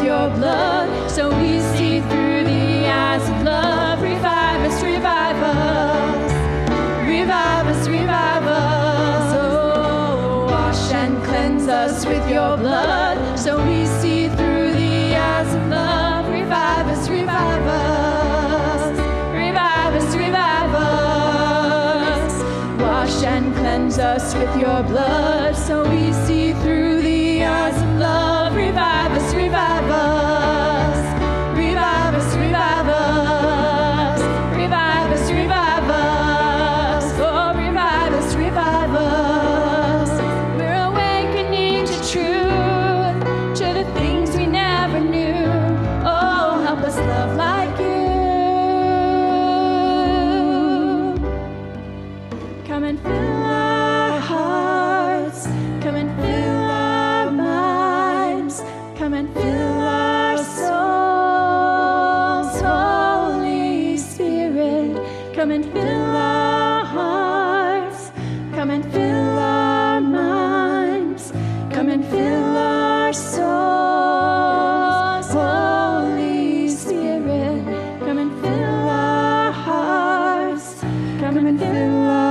your blood, so we see through the eyes of love. Revive us, revive us. Revive us, revive us. Oh, wash and cleanse us with your blood, so we see through the eyes of love. Revive us, revive us. Revive us, revive us. Wash and cleanse us with your blood, so we see through the eyes of love. Revive us, revive us. Revive us, revive us. Revive us, revive us. Oh, revive us, revive us. We're awakening to truth, to the things we never knew. Oh, help us love like you. Come and fill our hearts. Come and fill our minds. Come and fill our souls. Holy Spirit, come and fill our hearts. Come and fill our minds. Come and fill our souls. Holy Spirit, come and fill our hearts. Come and fill our